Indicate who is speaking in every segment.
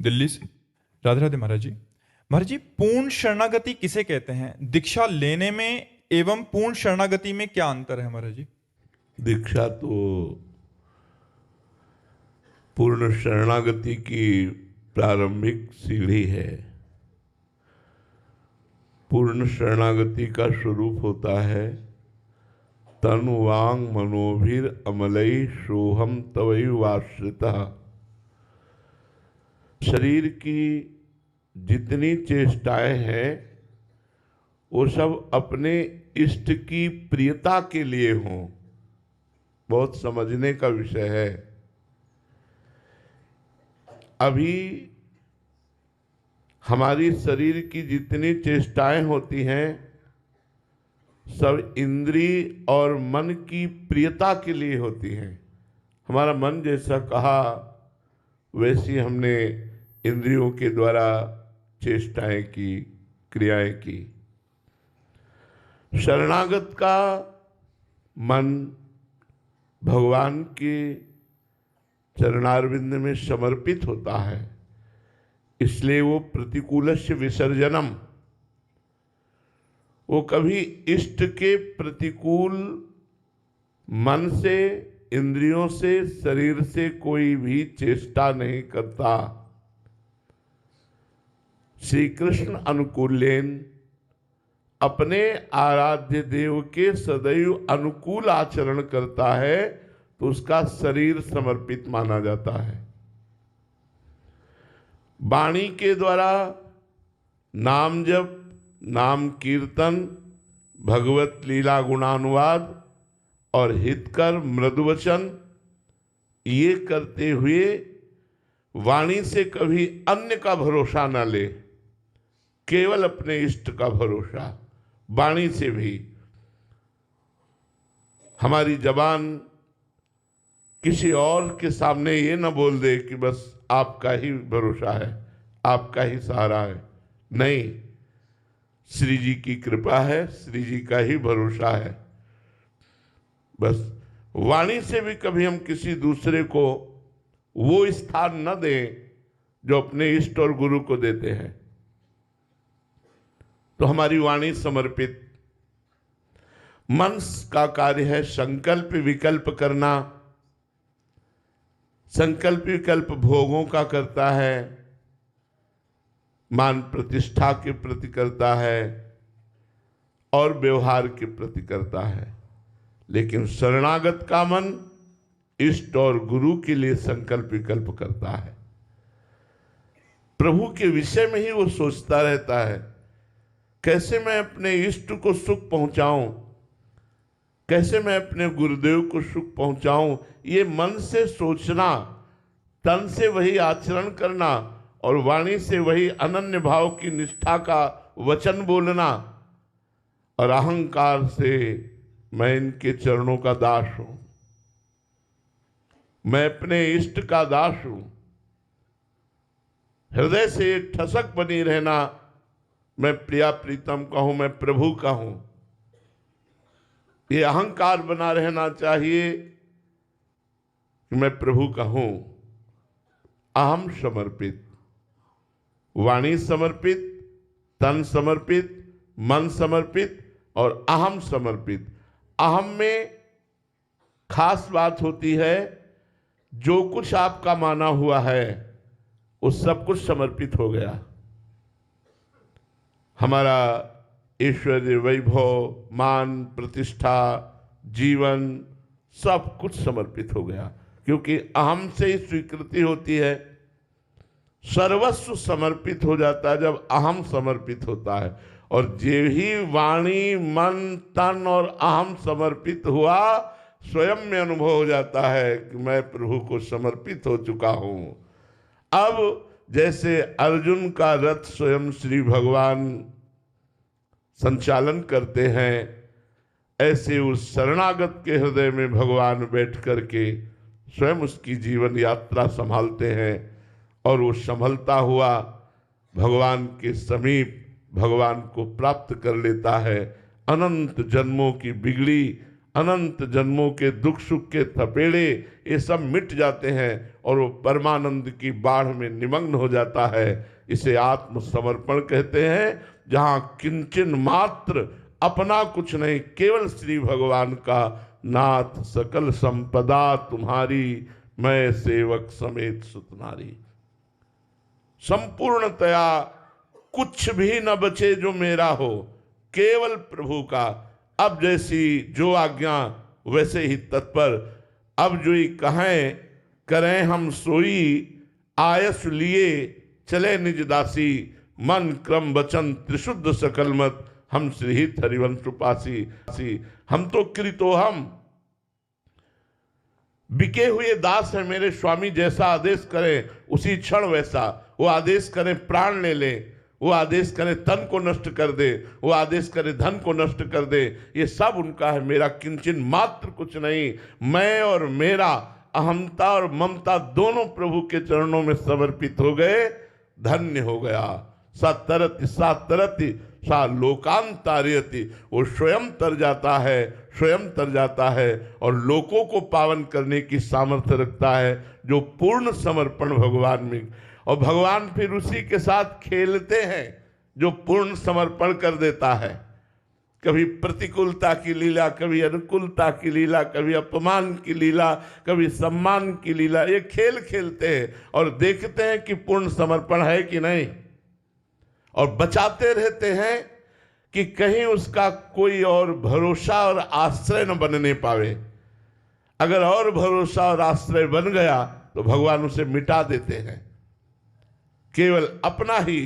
Speaker 1: दिल्ली से। राधे राधे महाराज जी। महाराज जी, पूर्ण शरणागति किसे कहते हैं? दीक्षा लेने में एवं पूर्ण शरणागति में क्या अंतर है महाराज जी?
Speaker 2: दीक्षा तो पूर्ण शरणागति की प्रारंभिक सीढ़ी है। पूर्ण शरणागति का स्वरूप होता है तनु वांग मनोभिर अमलई सोहम तवई वाश्रितः। शरीर की जितनी चेष्टाएं हैं वो सब अपने इष्ट की प्रियता के लिए हों। बहुत समझने का विषय है। अभी हमारी शरीर की जितनी चेष्टाएं होती हैं सब इंद्रिय और मन की प्रियता के लिए होती हैं। हमारा मन जैसा कहा वैसी हमने इंद्रियों के द्वारा चेष्टाएं की, क्रियाएं की। शरणागत का मन भगवान के चरणारविंद में समर्पित होता है, इसलिए वो प्रतिकूलस्य विसर्जनम, वो कभी इष्ट के प्रतिकूल मन से, इंद्रियों से, शरीर से कोई भी चेष्टा नहीं करता। श्री कृष्ण अनुकूलेन, अपने आराध्य देव के सदैव अनुकूल आचरण करता है तो उसका शरीर समर्पित माना जाता है। वाणी के द्वारा नाम जप, नाम कीर्तन, भगवत लीला गुणानुवाद और हितकर मृदुवचन ये करते हुए वाणी से कभी अन्य का भरोसा न ले, केवल अपने इष्ट का भरोसा। वाणी से भी हमारी जबान किसी और के सामने ये न बोल दे कि बस आपका ही भरोसा है, आपका ही सहारा है। नहीं, श्री जी की कृपा है, श्री जी का ही भरोसा है। बस वाणी से भी कभी हम किसी दूसरे को वो स्थान न दें जो अपने इष्ट और गुरु को देते हैं। तो हमारी वाणी समर्पित। मन का कार्य है संकल्प विकल्प करना। संकल्प विकल्प भोगों का करता है, मान प्रतिष्ठा के प्रति करता है और व्यवहार के प्रति करता है। लेकिन शरणागत का मन इष्ट और गुरु के लिए संकल्प विकल्प करता है। प्रभु के विषय में ही वो सोचता रहता है, कैसे मैं अपने इष्ट को सुख पहुंचाऊं, कैसे मैं अपने गुरुदेव को सुख पहुंचाऊं। ये मन से सोचना, तन से वही आचरण करना और वाणी से वही अनन्य भाव की निष्ठा का वचन बोलना और अहंकार से मैं इनके चरणों का दास हूं, मैं अपने इष्ट का दास हूं। हृदय से ठसक बनी रहना, मैं प्रिया प्रीतम का हूं, मैं प्रभु का हूं। ये अहंकार बना रहना चाहिए कि मैं प्रभु का हूं। अहम समर्पित, वाणी समर्पित, तन समर्पित, मन समर्पित और अहम समर्पित। अहम में खास बात होती है, जो कुछ आपका माना हुआ है वो सब कुछ समर्पित हो गया। हमारा ऐश्वर्य, वैभव, मान, प्रतिष्ठा, जीवन सब कुछ समर्पित हो गया, क्योंकि अहम से ही स्वीकृति होती है। सर्वस्व समर्पित हो जाता है जब अहम समर्पित होता है। और जे ही वाणी, मन, तन और अहम समर्पित हुआ, स्वयं में अनुभव हो जाता है कि मैं प्रभु को समर्पित हो चुका हूं। अब जैसे अर्जुन का रथ स्वयं श्री भगवान संचालन करते हैं, ऐसे उस शरणागत के हृदय में भगवान बैठ करके स्वयं उसकी जीवन यात्रा संभालते हैं और वो संभलता हुआ भगवान के समीप भगवान को प्राप्त कर लेता है। अनंत जन्मों की बिगड़ी अनंत जन्मों के दुख सुख के थपेड़े ये सब मिट जाते हैं और वो परमानंद की बाढ़ में निमग्न हो जाता है। इसे आत्मसमर्पण कहते हैं, जहां किंचन मात्र अपना कुछ नहीं, केवल श्री भगवान का, नाथ सकल संपदा तुम्हारी, मैं सेवक समेत सुतनारी। संपूर्णतया कुछ भी न बचे जो मेरा हो, केवल प्रभु का। अब जैसी जो आज्ञा वैसे ही तत्पर, अब जो ही कहें करें हम सोई, आयस लिए चले निज दासी, मन क्रम वचन त्रिशुद्ध सकल मत, हम श्रीहित हरिवंश उपासी। हम तो कृतोहम बिके हुए दास है मेरे स्वामी, जैसा आदेश करें उसी क्षण वैसा। वो आदेश करें प्राण ले ले, वो आदेश करे तन को नष्ट कर दे, वो आदेश करे धन को नष्ट कर दे, ये सब उनका है, मेरा किंचन मात्र कुछ नहीं। मैं और मेरा अहमता और ममता दोनों प्रभु के चरणों में समर्पित हो गए, धन्य हो गया। सतरति सातरति सा लोकांतार्यति, वो स्वयं तर जाता है, स्वयं तर जाता है और लोकों को पावन करने की सामर्थ्य रखता है, जो पूर्ण समर्पण भगवान में। और भगवान फिर उसी के साथ खेलते हैं जो पूर्ण समर्पण कर देता है। कभी प्रतिकूलता की लीला, कभी अनुकूलता की लीला, कभी अपमान की लीला, कभी सम्मान की लीला, ये खेल खेलते हैं और देखते हैं कि पूर्ण समर्पण है कि नहीं, और बचाते रहते हैं कि कहीं उसका कोई और भरोसा और आश्रय न बनने पावे। अगर और भरोसा और आश्रय बन गया तो भगवान उसे मिटा देते हैं। केवल अपना ही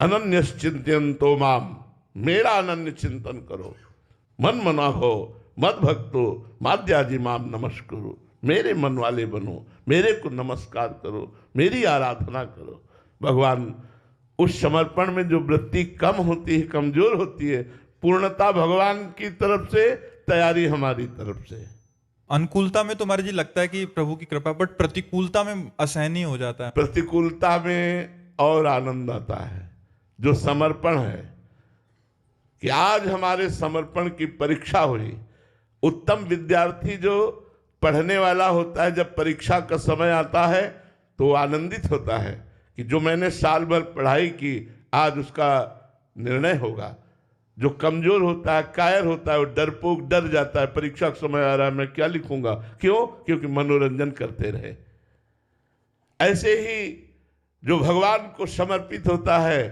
Speaker 2: अनन्य चिंतयन्तो माम, मेरा अनन्य चिंतन करो, मन मना हो मद भक्तो माद्याजी माम नमस्कुरु, मेरे मन वाले बनो, मेरे को नमस्कार करो, मेरी आराधना करो। भगवान उस समर्पण में जो वृत्ति कम होती है, कमजोर होती है, पूर्णता भगवान की तरफ से, तैयारी हमारी तरफ से।
Speaker 1: अनुकूलता में तो महाराज जी लगता है कि प्रभु की कृपा, बट प्रतिकूलता में असहनीय हो जाता है।
Speaker 2: प्रतिकूलता में और आनंद आता है, जो समर्पण है, कि आज हमारे समर्पण की परीक्षा हुई। उत्तम विद्यार्थी जो पढ़ने वाला होता है, जब परीक्षा का समय आता है तो आनंदित होता है कि जो मैंने साल भर पढ़ाई की आज उसका निर्णय होगा। जो कमजोर होता है, कायर होता है, वो डरपोक डर जाता है, परीक्षा का समय आ रहा है मैं क्या लिखूंगा, क्यों? क्योंकि मनोरंजन करते रहे। ऐसे ही जो भगवान को समर्पित होता है,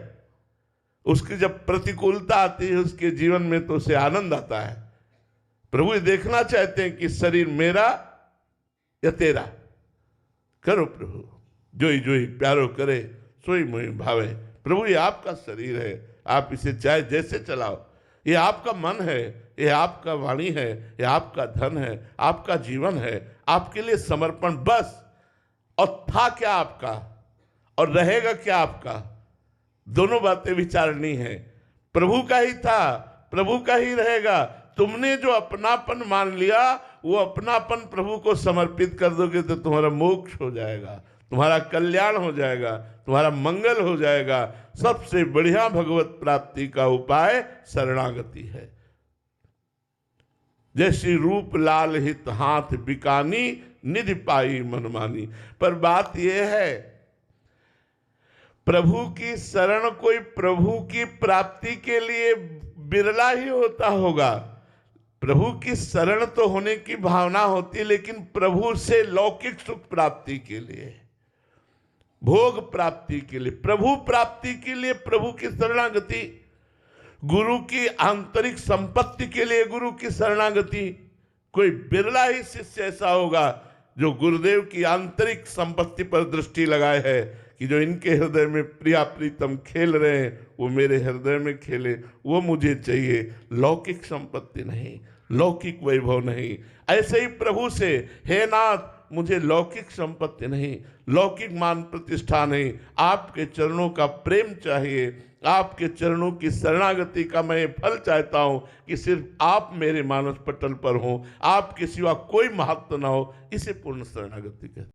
Speaker 2: उसकी जब प्रतिकूलता आती है उसके जीवन में तो उसे आनंद आता है। प्रभु ये देखना चाहते हैं कि शरीर मेरा या तेरा, करो प्रभु जोई जोई प्यारो करे सोई मोई भावे। प्रभु ये आपका शरीर है, आप इसे चाहे जैसे चलाओ, ये आपका मन है, ये आपका वाणी है, ये आपका धन है, आपका जीवन है, आपके लिए समर्पण बस। और था क्या आपका और रहेगा क्या आपका, दोनों बातें विचारनी है। प्रभु का ही था, प्रभु का ही रहेगा। तुमने जो अपनापन मान लिया, वो अपनापन प्रभु को समर्पित कर दोगे तो तुम्हारा मोक्ष हो जाएगा, तुम्हारा कल्याण हो जाएगा, तुम्हारा मंगल हो जाएगा। सबसे बढ़िया भगवत प्राप्ति का उपाय शरणागति है। जैसी रूप लाल हित हाथ बिकानी, निधि पाई मनमानी। पर बात यह है, प्रभु की शरण कोई प्रभु की प्राप्ति के लिए बिरला ही होता होगा। प्रभु की शरण तो होने की भावना होती, लेकिन प्रभु से लौकिक सुख प्राप्ति के लिए, भोग प्राप्ति के लिए, प्रभु प्राप्ति के लिए प्रभु की शरणागति, गुरु की आंतरिक संपत्ति के लिए गुरु की शरणागति। कोई बिरला ही शिष्य ऐसा होगा जो गुरुदेव की आंतरिक संपत्ति पर दृष्टि लगाए है कि जो इनके हृदय में प्रिया प्रीतम खेल रहे हैं वो मेरे हृदय में खेले, वो मुझे चाहिए, लौकिक संपत्ति नहीं, लौकिक वैभव नहीं। ऐसे ही प्रभु से, हे नाथ मुझे लौकिक संपत्ति नहीं, लौकिक मान प्रतिष्ठा नहीं, आपके चरणों का प्रेम चाहिए, आपके चरणों की शरणागति का मैं फल चाहता हूं कि सिर्फ आप मेरे मानस पटल पर हो, आपके सिवा कोई महत्व ना हो। इसे पूर्ण शरणागति कहते हैं।